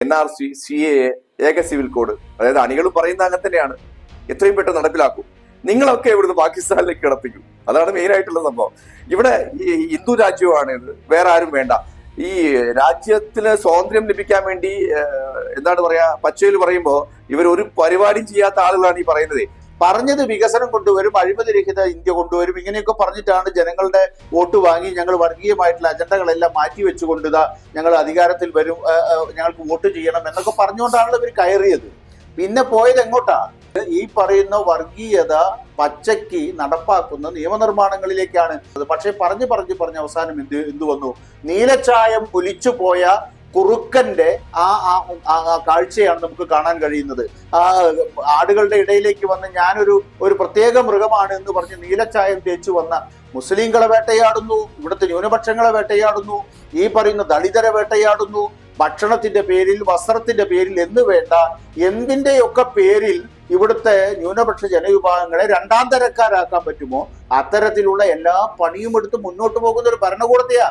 NRC, CAA, ഏക civil code, അതായത് അണികൾ പറയുന്ന അങ്ങനെ തന്നെയാണ്. എത്രയും പെട്ടെന്ന് നടപ്പിലാക്കും. നിങ്ങളൊക്കെ ഇവിടുന്ന് പാകിസ്ഥാനിലേക്ക് കിടത്തിക്കും. അതാണ് മെയിൻ ആയിട്ടുള്ള സംഭവം. ഇവിടെ ഈ ഹിന്ദു രാജ്യമാണ് ഇത്, വേറെ ആരും വേണ്ട. ഈ രാജ്യത്തിന് സ്വാതന്ത്ര്യം ലഭിക്കാൻ വേണ്ടി എന്താണ് പറയാ, പച്ചയിൽ പറയുമ്പോ ഇവർ ഒരു പരിപാടിയും ചെയ്യാത്ത ആളുകളാണ് ഈ പറയുന്നത്. പറഞ്ഞത് വികസനം കൊണ്ടുവരും, അഴിമതി രഹിത ഇന്ത്യ കൊണ്ടുവരും, ഇങ്ങനെയൊക്കെ പറഞ്ഞിട്ടാണ് ജനങ്ങളുടെ വോട്ട് വാങ്ങി ഞങ്ങൾ വർഗീയമായിട്ടുള്ള അജണ്ടകളെല്ലാം മാറ്റി വെച്ചുകൊണ്ടുതാ ഞങ്ങൾ അധികാരത്തിൽ വരും, ഞങ്ങൾക്ക് വോട്ട് ചെയ്യണം എന്നൊക്കെ പറഞ്ഞുകൊണ്ടാണല്ലോ ഇവർ കയറിയത്. പിന്നെ പോയത് എങ്ങോട്ടാ? ഈ പറയുന്ന വർഗീയത പച്ചയ്ക്ക് നടപ്പാക്കുന്ന നിയമനിർമ്മാണങ്ങളിലേക്കാണ്. പക്ഷെ പറഞ്ഞ് അവസാനം എന്ത് വന്നു? നീലച്ചായം ഒലിച്ചു പോയ കുറുക്കന്റെ ആ കാഴ്ചയാണ് നമുക്ക് കാണാൻ കഴിയുന്നത്. ആ ആടുകളുടെ ഇടയിലേക്ക് വന്ന് ഞാനൊരു പ്രത്യേക മൃഗമാണ് എന്ന് പറഞ്ഞ് നീലച്ചായം തേച്ചു വന്ന മുസ്ലിങ്ങളെ വേട്ടയാടുന്നു, ഇവിടുത്തെ ന്യൂനപക്ഷങ്ങളെ വേട്ടയാടുന്നു, ഈ പറയുന്ന ദളിതരെ വേട്ടയാടുന്നു, ഭക്ഷണത്തിന്റെ പേരിൽ, വസ്ത്രത്തിന്റെ പേരിൽ എന്ന് വേണ്ട എന്തിന്റെയൊക്കെ പേരിൽ ഇവിടുത്തെ ന്യൂനപക്ഷ ജനവിഭാഗങ്ങളെ രണ്ടാം തരക്കാരാക്കാൻ പറ്റുമോ അത്തരത്തിലുള്ള എല്ലാ പണിയും എടുത്ത് മുന്നോട്ട് പോകുന്ന ഒരു ഭരണകൂടത്തെയാ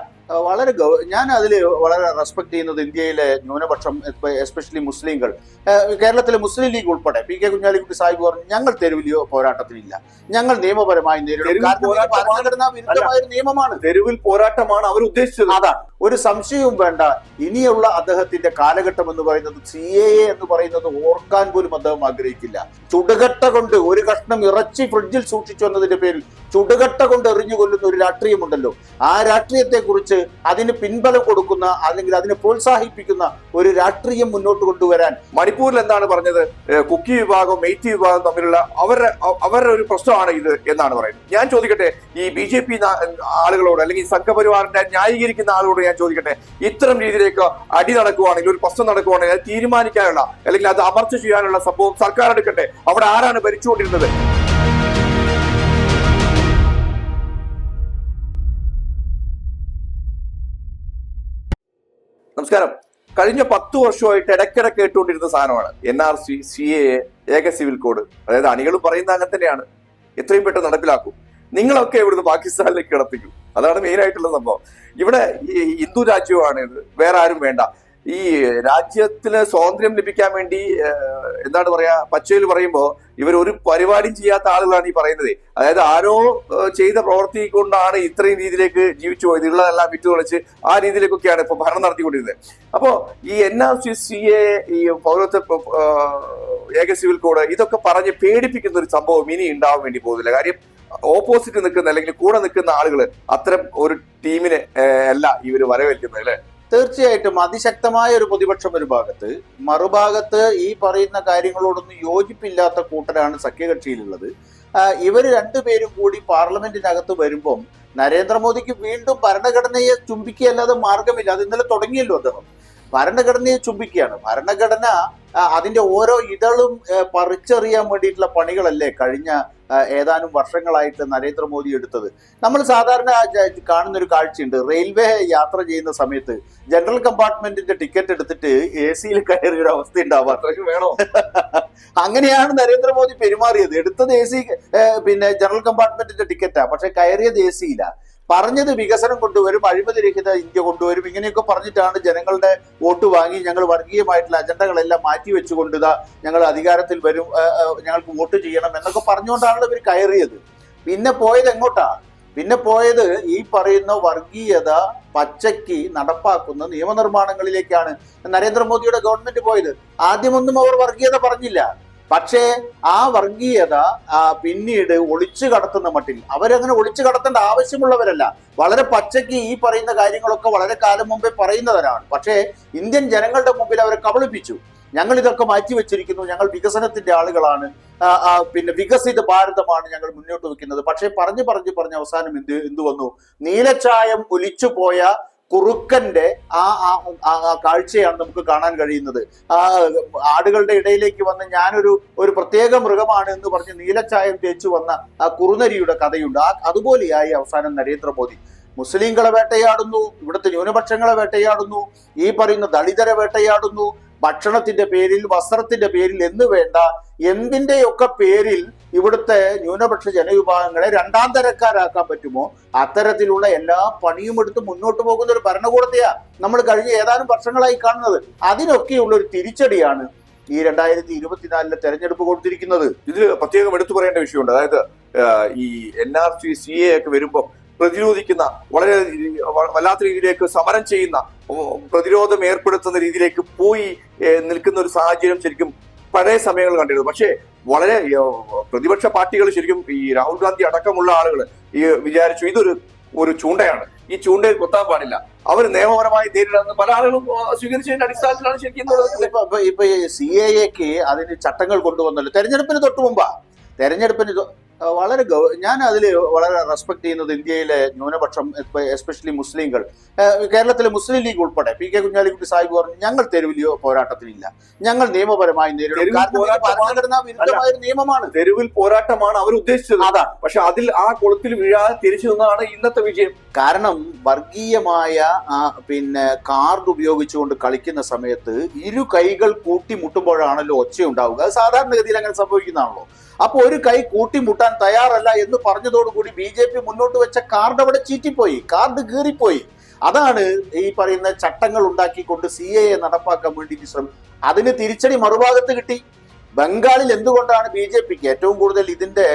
ഞാൻ അതിൽ വളരെ റെസ്പെക്ട് ചെയ്യുന്നത് ഇന്ത്യയിലെ ന്യൂനപക്ഷം, എസ്പെഷ്യലി മുസ്ലിങ്ങൾ, കേരളത്തിലെ മുസ്ലിം ലീഗ് ഉൾപ്പെടെ. PK കുഞ്ഞാലിക്കുട്ടി സാഹിബ് പറഞ്ഞു, ഞങ്ങൾ തെരുവിൽ പോരാട്ടത്തിലില്ല, ഞങ്ങൾ നിയമപരമായി നേരിടും. ഭരണഘടനാ വിരുദ്ധമായ ഒരു നിയമമാണ്, തെരുവിൽ പോരാട്ടമാണ് അവർ ഉദ്ദേശിച്ചത്. അതാണ്, ഒരു സംശയവും വേണ്ട. ഇനിയുള്ള അദ്ദേഹത്തിന്റെ കാലഘട്ടം എന്ന് പറയുന്നത് CAA എന്ന് പറയുന്നത് ഓർക്കാൻ പോലും അദ്ദേഹം ആഗ്രഹിക്കില്ല. ചുടുകട്ട കൊണ്ട് ഒരു കഷ്ണം ഇറച്ചി ഫ്രിഡ്ജിൽ സൂക്ഷിച്ചു എന്നതിന്റെ പേരിൽ ചുടുകട്ട കൊണ്ട് എറിഞ്ഞു കൊല്ലുന്ന ഒരു രാഷ്ട്രീയമുണ്ടല്ലോ. ആ രാഷ്ട്രീയത്തെ കുറിച്ച് അതിന് പിൻബലം കൊടുക്കുന്ന അല്ലെങ്കിൽ അതിനെ പ്രോത്സാഹിപ്പിക്കുന്ന ഒരു രാഷ്ട്രീയം മുന്നോട്ട് കൊണ്ടുവരാൻ മണിപ്പൂരിൽ എന്താണ് പറഞ്ഞത്? കുക്കി വിഭാഗം, മെയ്റ്റി വിഭാഗം തമ്മിലുള്ള അവരുടെ ഒരു പ്രശ്നമാണ് ഇത് എന്നാണ് പറയുന്നത്. ഞാൻ ചോദിക്കട്ടെ, ഈ BJP ആളുകളോട് അല്ലെങ്കിൽ സംഘപരിവാറിന്റെ ന്യായീകരിക്കുന്ന ആളുകളോട് ഞാൻ ചോദിക്കട്ടെ, ഇത്തരം രീതിയിലേക്ക് അടി നടക്കുവാണെങ്കിൽ, ഒരു പ്രശ്നം നടക്കുവാണെങ്കിൽ അത് തീരുമാനിക്കാനുള്ള അല്ലെങ്കിൽ അത് അമർച്ച ചെയ്യാനുള്ള സംഭവം സർക്കാർ എടുക്കട്ടെ. അവിടെ ആരാണ് ഭരിച്ചുകൊണ്ടിരുന്നത്? നമസ്കാരം. കഴിഞ്ഞ 10 വർഷമായിട്ട് ഇടയ്ക്കിടെ കേട്ടുകൊണ്ടിരുന്ന സാധനമാണ് NRC, CAA, ഏക സിവിൽ കോഡ്, അതായത് അണികൾ പറയുന്ന അങ്ങനെ തന്നെയാണ്. എത്രയും പെട്ടെന്ന് നടപ്പിലാക്കും. നിങ്ങളൊക്കെ ഇവിടുന്ന് പാകിസ്ഥാനിലേക്ക് കിടത്തിക്കും. അതാണ് മെയിൻ ആയിട്ടുള്ള സംഭവം. ഇവിടെ ഈ ഹിന്ദു രാജ്യമാണ് ഇത്, വേറെ ആരും വേണ്ട. ഈ രാജ്യത്തിന് സ്വാതന്ത്ര്യം ലഭിക്കാൻ വേണ്ടി എന്താണ് പറയാ, പച്ചയിൽ പറയുമ്പോ ഇവർ ഒരു പരിപാടിയും ചെയ്യാത്ത ആളുകളാണ് ഈ പറയുന്നത്. അതായത് ആരോ ചെയ്ത പ്രവൃത്തി കൊണ്ടാണ് ഇത്രയും രീതിയിലേക്ക് ജീവിച്ചു പോയത്. ഉള്ളതെല്ലാം വിറ്റുതൊളിച്ച് ആ രീതിയിലേക്കൊക്കെയാണ് ഇപ്പൊ ഭരണം നടത്തിക്കൊണ്ടിരുന്നത്. അപ്പോ ഈ NRC, CAA, ഈ പൗരത്വ ഏക സിവിൽ കോഡ്, ഇതൊക്കെ പറഞ്ഞ് പേടിപ്പിക്കുന്ന ഒരു സംഭവം ഇനി ഉണ്ടാവാൻ വേണ്ടി പോകുന്നില്ല. കാര്യം ഓപ്പോസിറ്റ് നിൽക്കുന്ന അല്ലെങ്കിൽ കൂടെ നിൽക്കുന്ന ആളുകൾ അത്തരം ഒരു ടീമിനെ അല്ല ഇവർ വരവേൽക്കുന്നത് അല്ലെ. തീർച്ചയായിട്ടും അതിശക്തമായ ഒരു പ്രതിപക്ഷം ഒരു ഭാഗത്ത്, മറുഭാഗത്ത് ഈ പറയുന്ന കാര്യങ്ങളോടൊന്നും യോജിപ്പില്ലാത്ത കൂട്ടരാണ് സഖ്യകക്ഷിയിലുള്ളത്. ഇവര് രണ്ടുപേരും കൂടി പാർലമെന്റിനകത്ത് വരുമ്പം നരേന്ദ്രമോദിക്ക് വീണ്ടും ഭരണഘടനയെ ചുംബിക്കുകയല്ലാതെ മാർഗമില്ല. അത് ഇന്നലെ തുടങ്ങിയല്ലോ അദ്ദേഹം. ഭരണഘടനയെ ചുംബിക്കുകയാണ്. ഭരണഘടന അതിന്റെ ഓരോ ഇതളും പറിച്ചെറിയാൻ വേണ്ടിയിട്ടുള്ള പണികളല്ലേ കഴിഞ്ഞ ഏതാനും വർഷങ്ങളായിട്ട് നരേന്ദ്രമോദി എടുത്തത്. നമ്മൾ സാധാരണ കാണുന്ന ഒരു കാഴ്ചയുണ്ട്. റെയിൽവേ യാത്ര ചെയ്യുന്ന സമയത്ത് ജനറൽ കമ്പാർട്ട്മെന്റിന്റെ ടിക്കറ്റ് എടുത്തിട്ട് AC-യിൽ കയറിയ ഒരു അവസ്ഥ ഉണ്ടാവുക. അത്രയ്ക്ക് വേണോ? അങ്ങനെയാണ് നരേന്ദ്രമോദി പെരുമാറിയത്. എടുത്തത് ജനറൽ കമ്പാർട്ട്മെന്റിന്റെ ടിക്കറ്റാ, പക്ഷെ കയറിയത് AC-യില. പറഞ്ഞത് വികസനം കൊണ്ടുവരും, അഴിമതി രഹിത ഇന്ത്യ കൊണ്ടുവരും, ഇങ്ങനെയൊക്കെ പറഞ്ഞിട്ടാണ് ജനങ്ങളുടെ വോട്ട് വാങ്ങി ഞങ്ങൾ വർഗീയമായിട്ടുള്ള അജണ്ടകളെല്ലാം മാറ്റി വെച്ചുകൊണ്ടുതാ ഞങ്ങൾ അധികാരത്തിൽ വരും, ഞങ്ങൾക്ക് വോട്ട് ചെയ്യണം എന്നൊക്കെ പറഞ്ഞുകൊണ്ടാണല്ലോ ഇവർ കയറിയത്. പിന്നെ പോയത് എങ്ങോട്ടാ? പിന്നെ പോയത് ഈ പറയുന്ന വർഗീയത പച്ചയ്ക്ക് നടപ്പാക്കുന്ന നിയമനിർമ്മാണങ്ങളിലേക്കാണ് നരേന്ദ്രമോദിയുടെ ഗവൺമെന്റ് പോയത്. ആദ്യമൊന്നും അവർ വർഗീയത പറഞ്ഞില്ല. പക്ഷേ ആ വർഗീയത പിന്നീട് ഒളിച്ചു കടത്തുന്ന മട്ടിൽ, അവരങ്ങനെ ഒളിച്ചു കടത്തേണ്ട ആവശ്യമുള്ളവരല്ല. വളരെ പച്ചയ്ക്ക് ഈ പറയുന്ന കാര്യങ്ങളൊക്കെ വളരെ കാലം മുമ്പേ പറയുന്നവരാണ്. പക്ഷേ ഇന്ത്യൻ ജനങ്ങളുടെ മുമ്പിൽ അവരെ കബളിപ്പിച്ചു. ഞങ്ങൾ ഇതൊക്കെ മാറ്റിവെച്ചിരിക്കുന്നു, ഞങ്ങൾ വികസനത്തിന്റെ ആളുകളാണ്, വികസിത ഭാരതമാണ് ഞങ്ങൾ മുന്നോട്ട് വെക്കുന്നത്. പക്ഷേ പറഞ്ഞ് അവസാനം എന്ത് വന്നു? നീലച്ചായം ഒലിച്ചു പോയ കുറുക്കന്റെ ആ കാഴ്ചയാണ് നമുക്ക് കാണാൻ കഴിയുന്നത്. ആ ആടുകളുടെ ഇടയിലേക്ക് വന്ന് ഞാനൊരു പ്രത്യേക മൃഗമാണ് എന്ന് പറഞ്ഞ് നീലച്ചായം തേച്ചു വന്ന ആ കുറുനരിയുടെ കഥയുണ്ട്. അതുപോലെയായി അവസാനം നരേന്ദ്രമോദി മുസ്ലിങ്ങളെ വേട്ടയാടുന്നു, ഇവിടുത്തെ ന്യൂനപക്ഷങ്ങളെ വേട്ടയാടുന്നു, ഈ പറയുന്ന ദളിതരെ വേട്ടയാടുന്നു, ഭക്ഷണത്തിന്റെ പേരിൽ, വസ്ത്രത്തിന്റെ പേരിൽ എന്ന് വേണ്ട എന്തിന്റെയൊക്കെ പേരിൽ ഇവിടുത്തെ ന്യൂനപക്ഷ ജനവിഭാഗങ്ങളെ രണ്ടാം തരക്കാരാക്കാൻ പറ്റുമോ അത്തരത്തിലുള്ള എല്ലാ പണിയും എടുത്ത് മുന്നോട്ട് പോകുന്ന ഒരു ഭരണകൂടത്തെയാ നമ്മൾ കഴിഞ്ഞ ഏതാനും വർഷങ്ങളായി കാണുന്നത്. അതിനൊക്കെയുള്ള ഒരു തിരിച്ചടിയാണ് ഈ 2024 തെരഞ്ഞെടുപ്പ് കൊടുത്തിരിക്കുന്നത്. ഇതിൽ പ്രത്യേകം എടുത്തു പറയേണ്ട വിഷയമുണ്ട്. അതായത് ഈ NRC CA ഒക്കെ വരുമ്പോൾ പ്രതിരോധിക്കുന്ന, വളരെ വല്ലാത്ത രീതിയിലേക്ക് സമരം ചെയ്യുന്ന, പ്രതിരോധം ഏർപ്പെടുത്തുന്ന രീതിയിലേക്ക് പോയി നിൽക്കുന്ന ഒരു സാഹചര്യം ശരിക്കും പഴയ സമയങ്ങൾ കണ്ടിരുന്നു. പക്ഷേ വളരെ പ്രതിപക്ഷ പാർട്ടികൾ ശരിക്കും ഈ രാഹുൽ ഗാന്ധി അടക്കമുള്ള ആളുകൾ ഈ വിചാരിച്ചു ഇതൊരു ചൂണ്ടയാണ്, ഈ ചൂണ്ടയിൽ കൊത്താൻ പാടില്ല, അവർ നിയമപരമായി നേരിടുന്ന പല ആളുകളും സ്വീകരിച്ചതിന്റെ അടിസ്ഥാനത്തിലാണ് ശരിക്കും ഇപ്പൊ CAA അതിന് ചട്ടങ്ങൾ കൊണ്ടുവന്നല്ലോ തെരഞ്ഞെടുപ്പിന് തൊട്ട് മുമ്പാ. തെരഞ്ഞെടുപ്പിന് വളരെ ഞാൻ അതിൽ വളരെ റെസ്പെക്ട് ചെയ്യുന്നത് ഇന്ത്യയിലെ ന്യൂനപക്ഷം, എസ്പെഷ്യലി മുസ്ലിങ്ങൾ, കേരളത്തിലെ മുസ്ലിം ലീഗ് ഉൾപ്പെടെ PK കുഞ്ഞാലിക്കുട്ടി സാഹിബ് പറഞ്ഞു ഞങ്ങൾ തെരുവിൽ പോരാട്ടത്തിനില്ല, ഞങ്ങൾ നിയമപരമായി നേരിടും. ഭരണഘടനാ വിരുദ്ധമായ ഒരു നിയമമാണ്, തെരുവിൽ പോരാട്ടമാണ് അവർ ഉദ്ദേശിച്ചത്. അതാണ്. പക്ഷെ അതിൽ ആ കുളത്തിൽ വീഴാതെ തിരിച്ചു നിന്നതാണ് ഇന്നത്തെ വിജയം. കാരണം വർഗീയമായ കാർഡ് ഉപയോഗിച്ചുകൊണ്ട് കളിക്കുന്ന സമയത്ത് ഇരു കൈകൾ കൂട്ടിമുട്ടുമ്പോഴാണല്ലോ ഒച്ചയുണ്ടാവുക. അത് സാധാരണഗതിയിൽ അങ്ങനെ സംഭവിക്കുന്നതാണല്ലോ. അപ്പൊ ഒരു കൈ കൂട്ടിമുട്ടാൻ തയ്യാറല്ല എന്ന് പറഞ്ഞതോടുകൂടി BJP മുന്നോട്ട് വെച്ച കാർഡ് അവിടെ ചീറ്റിപ്പോയി, കാർഡ് കീറിപ്പോയി. അതാണ് ഈ പറയുന്ന ചട്ടങ്ങൾ ഉണ്ടാക്കിക്കൊണ്ട് CAA നടപ്പാക്കാൻ വേണ്ടി ശ്രമം. അതിന് തിരിച്ചടി മറുഭാഗത്ത് കിട്ടി. ബംഗാളിൽ എന്തുകൊണ്ടാണ് BJPക്ക് ഏറ്റവും കൂടുതൽ ഇതിന്റെ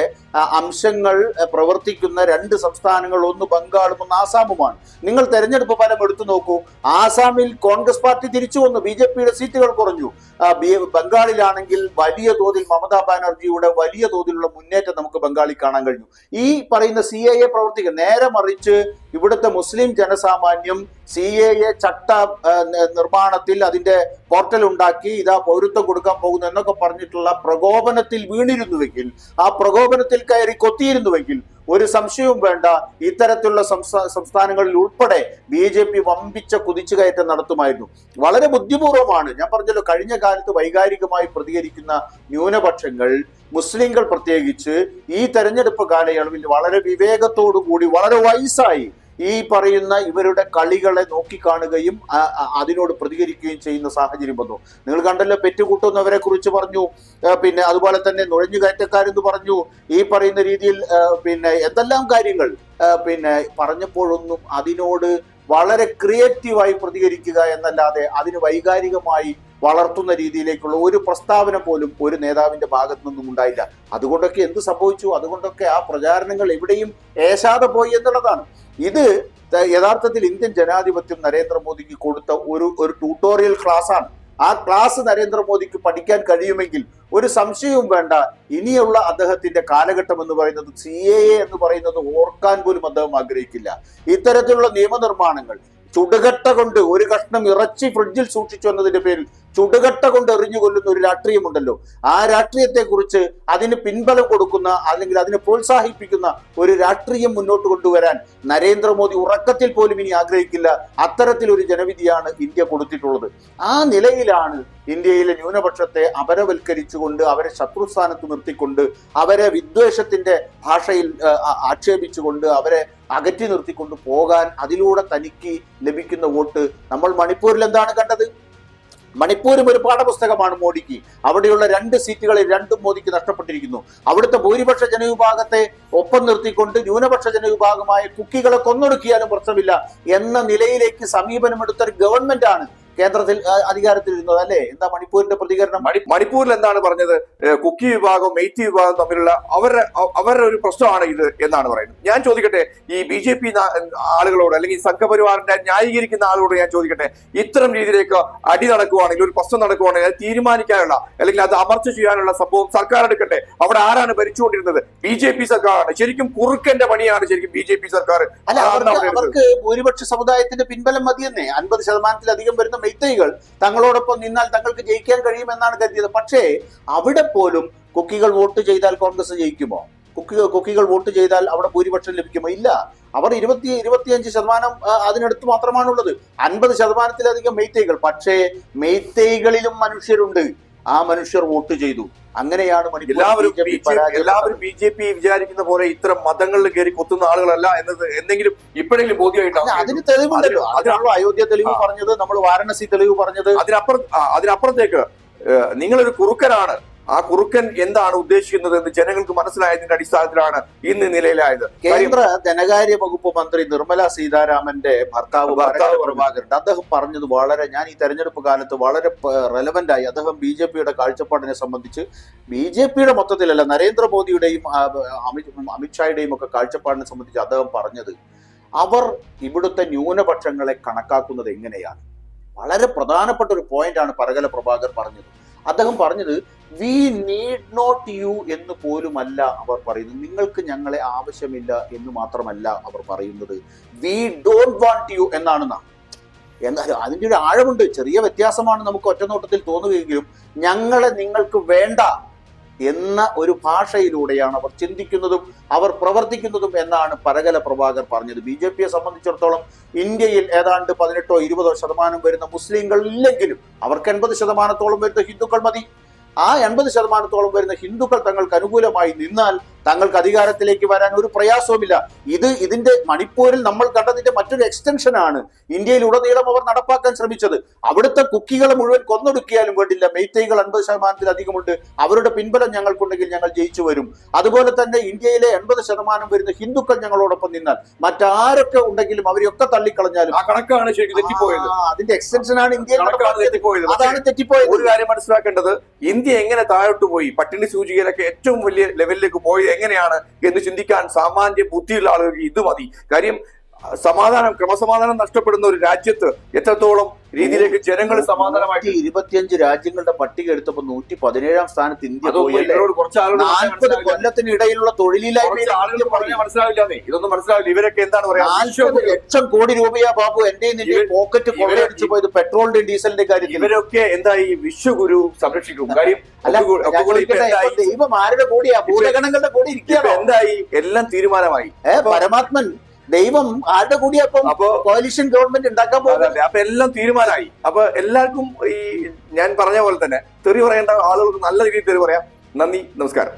അംശങ്ങൾ പ്രവർത്തിക്കുന്ന രണ്ട് സംസ്ഥാനങ്ങൾ, ഒന്ന് ബംഗാളും ഒന്ന് ആസാമുമാണ്. നിങ്ങൾ തെരഞ്ഞെടുപ്പ് ഫലം എടുത്തു നോക്കൂ. ആസാമിൽ കോൺഗ്രസ് പാർട്ടി തിരിച്ചു വന്നു, BJPയുടെ സീറ്റുകൾ കുറഞ്ഞു. ബംഗാളിലാണെങ്കിൽ വലിയ തോതിൽ മമതാ ബാനർജിയുടെ വലിയ തോതിലുള്ള മുന്നേറ്റം നമുക്ക് ബംഗാളിൽ കാണാൻ കഴിഞ്ഞു. ഈ പറയുന്ന CAA പ്രവർത്തിക്കുക. നേരെ മറിച്ച് ഇവിടുത്തെ മുസ്ലിം ജനസാമാന്യം CAA ചട്ട നിർമ്മാണത്തിൽ അതിന്റെ പോർട്ടൽ ഉണ്ടാക്കി ഇതാ പൗരത്വം കൊടുക്കാൻ പോകുന്നു എന്നൊക്കെ പറഞ്ഞിട്ടുള്ള പ്രകോപനത്തിൽ വീണിരുന്നുവെങ്കിൽ, ആ പ്രകോപനത്തിൽ കയറി കൊത്തിയിരുന്നുവെങ്കിൽ ഒരു സംശയവും വേണ്ട, ഇത്തരത്തിലുള്ള സംസ്ഥാനങ്ങളിൽ ഉൾപ്പെടെ BJP വമ്പിച്ച കുതിച്ചുകയറ്റം നടത്തുമായിരുന്നു. വളരെ ബുദ്ധിപൂർവമാണ്. ഞാൻ പറഞ്ഞല്ലോ, കഴിഞ്ഞ കാലത്ത് വൈകാരികമായി പ്രതികരിക്കുന്ന ന്യൂനപക്ഷങ്ങൾ, മുസ്ലിങ്ങൾ പ്രത്യേകിച്ച്, ഈ തെരഞ്ഞെടുപ്പ് കാലയളവിൽ വളരെ വിവേകത്തോടു കൂടി വളരെ വയസ്സായി ഈ പറയുന്ന ഇവരുടെ കളികളെ നോക്കിക്കാണുകയും അതിനോട് പ്രതികരിക്കുകയും ചെയ്യുന്ന സാഹചര്യം വന്നു. നിങ്ങൾ കണ്ടല്ലോ, പെറ്റുകൂട്ടുന്നവരെ കുറിച്ച് പറഞ്ഞു, അതുപോലെ തന്നെ നുഴഞ്ഞുകയറ്റക്കാരെന്ന് പറഞ്ഞു, ഈ പറയുന്ന രീതിയിൽ എന്തെല്ലാം കാര്യങ്ങൾ പറഞ്ഞപ്പോഴൊന്നും അതിനോട് വളരെ ക്രിയേറ്റീവായി പ്രതികരിക്കുക എന്നല്ലാതെ അതിന് വൈകാരികമായി വളർത്തുന്ന രീതിയിലേക്കുള്ള ഒരു പ്രസ്താവന പോലും ഒരു നേതാവിന്റെ ഭാഗത്തു നിന്നും ഉണ്ടായില്ല. അതുകൊണ്ടൊക്കെ എന്ത് സംഭവിച്ചു? അതുകൊണ്ടൊക്കെ ആ പ്രചാരണങ്ങൾ എവിടെയും ഏശാതെ പോയി എന്നുള്ളതാണ്. ഇത് യഥാർത്ഥത്തിൽ ഇന്ത്യൻ ജനാധിപത്യം നരേന്ദ്രമോദിക്ക് കൊടുത്ത ഒരു ട്യൂട്ടോറിയൽ ക്ലാസ് ആണ്. ആ ക്ലാസ് നരേന്ദ്രമോദിക്ക് പഠിക്കാൻ കഴിയുമെങ്കിൽ ഒരു സംശയവും വേണ്ട, ഇനിയുള്ള അദ്ദേഹത്തിന്റെ കാലഘട്ടം എന്ന് പറയുന്നത് CAA എന്ന് പറയുന്നത് ഓർക്കാൻ പോലും അദ്ദേഹം ആഗ്രഹിക്കില്ല. ഇത്തരത്തിലുള്ള നിയമനിർമ്മാണങ്ങൾ ചുടുകട്ട കൊണ്ട്, ഒരു കഷ്ണം ഇറച്ചി ഫ്രിഡ്ജിൽ സൂക്ഷിച്ചു എന്നതിന്റെ പേരിൽ ചുടുകട്ട കൊണ്ട് എറിഞ്ഞു കൊല്ലുന്ന ഒരു രാഷ്ട്രീയമുണ്ടല്ലോ, ആ രാഷ്ട്രീയത്തെ കുറിച്ച് അതിന് പിൻബലം കൊടുക്കുന്ന അല്ലെങ്കിൽ അതിനെ പ്രോത്സാഹിപ്പിക്കുന്ന ഒരു രാഷ്ട്രീയം മുന്നോട്ട് കൊണ്ടുവരാൻ നരേന്ദ്രമോദി ഉറക്കത്തിൽ പോലും ഇനി ആഗ്രഹിക്കില്ല. അത്തരത്തിലൊരു ജനവിധിയാണ് ഇന്ത്യ കൊടുത്തിട്ടുള്ളത്. ആ നിലയിലാണ് ഇന്ത്യയിലെ ന്യൂനപക്ഷത്തെ അപരവൽക്കരിച്ചുകൊണ്ട്, അവരെ ശത്രുസ്ഥാനത്ത് നിർത്തിക്കൊണ്ട്, അവരെ വിദ്വേഷത്തിന്റെ ഭാഷയിൽ ആക്ഷേപിച്ചുകൊണ്ട്, അവരെ അകറ്റി നിർത്തിക്കൊണ്ട് പോകാൻ അതിലൂടെ തനിക്ക് ലഭിക്കുന്ന വോട്ട്. നമ്മൾ മണിപ്പൂരിൽ എന്താണ് കണ്ടത്? മണിപ്പൂരും ഒരു പാഠപുസ്തകമാണ് മോദിക്ക്. അവിടെയുള്ള 2 സീറ്റുകളിൽ 2 മോദിക്ക് നഷ്ടപ്പെട്ടിരിക്കുന്നു. അവിടുത്തെ ഭൂരിപക്ഷ ജനവിഭാഗത്തെ ഒപ്പം നിർത്തിക്കൊണ്ട് ന്യൂനപക്ഷ ജനവിഭാഗമായ കുക്കികളെ കൊന്നൊടുക്കിയാലും പ്രശ്നമില്ല എന്ന നിലയിലേക്ക് സമീപനമെടുത്തൊരു ഗവൺമെന്റാണ് കേന്ദ്രത്തിൽ അധികാരത്തിലിരുന്നത്, അല്ലേ? എന്താ മണിപ്പൂരിന്റെ പ്രതികരണം? മണിപ്പൂരിൽ എന്താണ് പറഞ്ഞത്? കുക്കി വിഭാഗവും മെയ്റ്റി വിഭാഗവും തമ്മിലുള്ള അവരുടെ ഒരു പ്രശ്നമാണ് ഇത് എന്നാണ് പറയുന്നത്. ഞാൻ ചോദിക്കട്ടെ, ഈ BJP ആളുകളോട് അല്ലെങ്കിൽ സംഘപരിവാറിനെ ന്യായീകരിക്കുന്ന ആളുകളോട് ഞാൻ ചോദിക്കട്ടെ, ഇത്തരം രീതിയിലേക്ക് അടി നടക്കുവാണെങ്കിൽ, ഒരു പ്രശ്നം നടക്കുവാണെങ്കിൽ അത് തീരുമാനിക്കാനുള്ള അല്ലെങ്കിൽ അത് അമർച്ച ചെയ്യാനുള്ള സംഭവം സർക്കാർ എടുക്കട്ടെ. അവിടെ ആരാണ് ഭരിച്ചുകൊണ്ടിരുന്നത്? BJP സർക്കാരാണ്. ശരിക്കും കുറുക്കന്റെ പണിയാണ് ശരിക്കും BJP സർക്കാർ. അല്ല, അവർക്ക് ഭൂരിപക്ഷ സമുദായത്തിന്റെ പിൻബലം മതിയെന്നേ. 50%-ലധികം വരുന്ന മെയ്തൈകൾ തങ്ങളോടൊപ്പം നിന്നാൽ തങ്ങൾക്ക് ജയിക്കാൻ കഴിയുമെന്നാണ് കരുതിയത്. പക്ഷേ അവിടെ പോലും കുക്കികൾ വോട്ട് ചെയ്താൽ കോൺഗ്രസ് ജയിക്കുമോ? കുക്കികൾ വോട്ട് ചെയ്താൽ അവിടെ ഭൂരിപക്ഷം ലഭിക്കുമോ? ഇല്ല. അവർ 20-25% അതിനടുത്ത് മാത്രമാണുള്ളത്. 50%-ലധികം മെയ്തൈകൾ. പക്ഷേ മെയ്തൈകളിലും മനുഷ്യരുണ്ട്. ആ മനുഷ്യർ വോട്ട് ചെയ്തു. അങ്ങനെയാണ് എല്ലാവരും ബി ജെ പി വിചാരിക്കുന്ന പോലെ ഇത്തരം മതങ്ങളിൽ കയറി കൊത്തുന്ന ആളുകളല്ല എന്നത് എന്തെങ്കിലും ഇപ്പോഴെങ്കിലും ബോധ്യമായിട്ടാണ്. അതിന് തെളിവുണ്ടല്ലോ. അതിനാണല്ലോ അയോധ്യ തെളിവ് പറഞ്ഞത്, നമ്മൾ വാരണസി തെളിവ് പറഞ്ഞത്. അതിനപ്പുറത്തേക്ക് നിങ്ങളൊരു കുറുക്കനാണ്, ആ കുറുക്കൻ എന്താണ് ഉദ്ദേശിക്കുന്നത് എന്ന് ജനങ്ങൾക്ക് മനസ്സിലായതിന്റെ അടിസ്ഥാനത്തിലാണ് ഇന്ന് നിലയിലായത്. കേന്ദ്ര ധനകാര്യ വകുപ്പ് മന്ത്രി നിർമ്മല സീതാരാമന്റെ ഭർത്താവ് പ്രഭാകരൻ അദ്ദേഹം പറഞ്ഞത് വളരെ, ഞാൻ ഈ തെരഞ്ഞെടുപ്പ് കാലത്ത് വളരെ റെലവന്റ് ആയി. അദ്ദേഹം ബി ജെ പിയുടെ കാഴ്ചപ്പാടിനെ സംബന്ധിച്ച്, ബി ജെ പിയുടെ മൊത്തത്തിലല്ല, നരേന്ദ്രമോദിയുടെയും അമിത്ഷായുടെയും ഒക്കെ കാഴ്ചപ്പാടിനെ സംബന്ധിച്ച് അദ്ദേഹം പറഞ്ഞത്, അവർ ഇവിടുത്തെ ന്യൂനപക്ഷങ്ങളെ കണക്കാക്കുന്നത് എങ്ങനെയാണ്. വളരെ പ്രധാനപ്പെട്ട ഒരു പോയിന്റാണ് പരകല പ്രഭാകർ പറഞ്ഞത്. അദ്ദേഹം പറഞ്ഞത് വി നീഡ് നോട്ട് യു എന്ന് പോലുമല്ല അവർ പറയുന്നത്, നിങ്ങൾക്ക് ഞങ്ങളെ ആവശ്യമില്ല എന്ന് മാത്രമല്ല അവർ പറയുന്നത്, വി ഡോണ്ട് വാണ്ട് യു എന്നാണ്. എന്നാലും അതിൻ്റെ ഒരു ആഴമുണ്ട്. ചെറിയ വ്യത്യാസമാണ് നമുക്ക് ഒറ്റനോട്ടത്തിൽ തോന്നുകയെങ്കിലും ഞങ്ങളെ നിങ്ങൾക്ക് വേണ്ട എന്ന ഒരു ഭാഷയിലൂടെയാണ് അവർ ചിന്തിക്കുന്നതും അവർ പ്രവർത്തിക്കുന്നതും എന്നാണ് പരകല പ്രഭാകർ പറഞ്ഞത്. ബി ജെ പിയെ സംബന്ധിച്ചിടത്തോളം ഇന്ത്യയിൽ ഏതാണ്ട് 18-20% വരുന്ന മുസ്ലിങ്ങൾ ഇല്ലെങ്കിലും അവർക്ക് 80% വരുന്ന ഹിന്ദുക്കൾ മതി. ആ 80% വരുന്ന ഹിന്ദുക്കൾ തങ്ങൾക്ക് അനുകൂലമായി നിന്നാൽ തങ്ങൾക്ക് അധികാരത്തിലേക്ക് വരാൻ ഒരു പ്രയാസവുമില്ല. ഇതിന്റെ മണിപ്പൂരിൽ നമ്മൾ കണ്ടതിന്റെ മറ്റൊരു എക്സ്റ്റൻഷനാണ് ഇന്ത്യയിൽ ഉടനീളം അവർ നടപ്പാക്കാൻ ശ്രമിച്ചത്. അവിടുത്തെ കുക്കികളെ മുഴുവൻ കൊന്നൊടുക്കിയാലും വേണ്ടില്ല, മെയ്തൈകൾ 50%-ലധികമുണ്ട്, അവരുടെ പിൻബലം ഞങ്ങൾക്കുണ്ടെങ്കിൽ ഞങ്ങൾ ജയിച്ചു വരും. അതുപോലെ തന്നെ ഇന്ത്യയിലെ 80% വരുന്ന ഹിന്ദുക്കൾ ഞങ്ങളോടൊപ്പം നിന്നാൽ മറ്റാരൊക്കെ ഉണ്ടെങ്കിലും അവരെയൊക്കെ തള്ളിക്കളഞ്ഞാലും ആ കണക്കാണ് ശരിക്കും തെറ്റിപ്പോയത്. അതിന്റെ എക്സ്റ്റൻഷനാണ് ഇന്ത്യയിൽ തെറ്റിപ്പോയത്. അതാണ് തെറ്റിപ്പോയത്. ഒരു കാര്യം മനസ്സിലാക്കേണ്ടത്, ഇന്ത്യ എങ്ങനെ താഴോട്ട് പോയി, പട്ടിണി സൂചികയിലൊക്കെ ഏറ്റവും വലിയ ലെവലിലേക്ക് പോയി എങ്ങനെയാണ് എന്ന് ചിന്തിക്കാൻ സാമാന്യ ബുദ്ധിയുള്ള ആളുകൾക്ക് ഇത് മതി. കാര്യം ക്രമസമാധാനം നഷ്ടപ്പെടുന്ന ഒരു രാജ്യത്ത് എത്രത്തോളം രീതിയിലേക്ക് ജനങ്ങൾ സമാധാനമായിട്ട് 25 രാജ്യങ്ങളുടെ പട്ടിക എടുത്തപ്പോൾ 117-ാം സ്ഥാനത്ത് ഇന്ത്യ പോയി. 40 കൊല്ലത്തിനിടയിലുള്ള തൊഴിലില്ലായ്മ മനസ്സിലാവില്ലേ? ഇതൊന്നും മനസ്സിലാവില്ല. ഇവരൊക്കെ എന്താണ് പറയാ, 40 ലക്ഷം കോടി രൂപയാ ബാബു എന്റെ പോക്കറ്റ് കൊള്ളയടിച്ചു പോയത് പെട്രോളിന്റെ ഡീസലിന്റെ കാര്യത്തിൽ. ഇവരൊക്കെ എന്താ ഈ വിശ്വഗുരു സംരക്ഷിക്കും. കാര്യം ദൈവം ആരുടെ കൂടിയാ? ഭൂതഗണങ്ങളുടെ കൂടി ഇരിക്കുകയാണ്. എന്തായി? എല്ലാം തീരുമാനമായി. പരമാത്മൻ ദൈവം ആരുടെ കൂടിയാ അപ്പൊ കോalition ഗവൺമെന്റ് ഉണ്ടാക്കാൻ പോകുന്നത്? അപ്പൊ എല്ലാം തീരുമാനമായി. അപ്പൊ എല്ലാവർക്കും ഈ ഞാൻ പറഞ്ഞ പോലെ തന്നെ തെറി പറയേണ്ട ആളുകൾക്ക് നല്ല രീതിയിൽ തെറി പറയാം. നന്ദി, നമസ്കാരം.